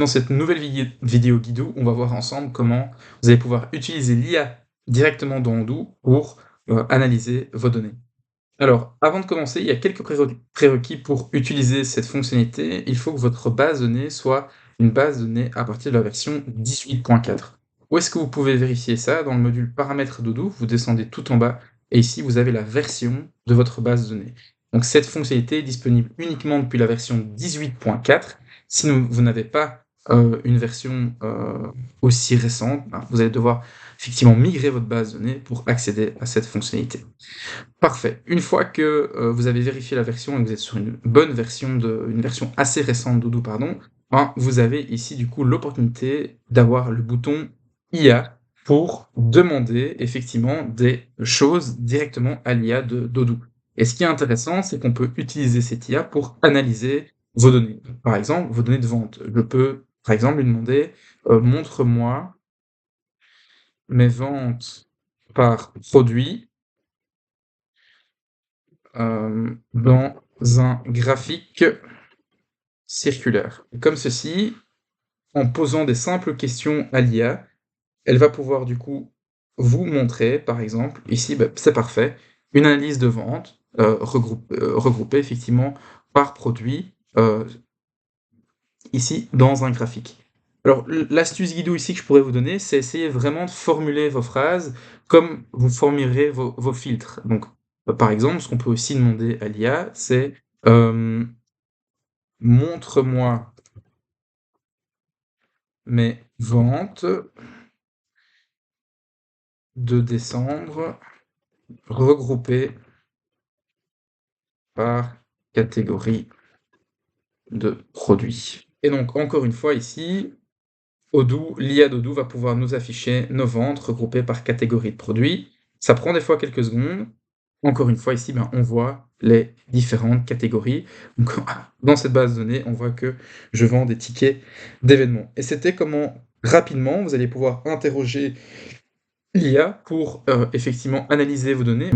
Dans cette nouvelle vidéo guidou, on va voir ensemble comment vous allez pouvoir utiliser l'IA directement dans Odoo pour, analyser vos données. Alors, avant de commencer, il y a quelques prérequis pour utiliser cette fonctionnalité. Il faut que votre base de données soit une base de données à partir de la version 18.4. Où est-ce que vous pouvez vérifier ça? Dans le module paramètres d'Odoo, vous descendez tout en bas et ici vous avez la version de votre base de données. Donc cette fonctionnalité est disponible uniquement depuis la version 18.4. Si vous n'avez pas, une version, aussi récente, ben, vous allez devoir effectivement migrer votre base de données pour accéder à cette fonctionnalité. Parfait. Une fois que, vous avez vérifié la version et que vous êtes sur une version assez récente d'Odoo, pardon, ben, vous avez ici du coup l'opportunité d'avoir le bouton IA pour demander effectivement des choses directement à l'IA d'Odoo. Et ce qui est intéressant, c'est qu'on peut utiliser cette IA pour analyser vos données. Par exemple, vos données de vente. Je peux, par exemple, lui demander, «Montre-moi mes ventes par produit dans un graphique circulaire. Comme ceci, en posant des simples questions à l'IA, elle va pouvoir du coup vous montrer, par exemple, ici, bah, c'est parfait, une analyse de vente, regroupée effectivement par produit, ici dans un graphique. Alors l'astuce guido ici que je pourrais vous donner, c'est essayer vraiment de formuler vos phrases comme vous formulerez vos filtres. Donc, par exemple, ce qu'on peut aussi demander à l'IA, c'est, hem montre-moi mes ventes de décembre regroupées par catégorie de produits. Et donc encore une fois ici, Odoo, l'IA d'Odoo va pouvoir nous afficher nos ventes regroupées par catégorie de produits. Ça prend des fois quelques secondes. Encore une fois ici, ben, on voit les différentes catégories. Donc dans cette base de données, on voit que je vends des tickets d'événements. Et c'était comment rapidement vous allez pouvoir interroger l'IA pour, effectivement analyser vos données.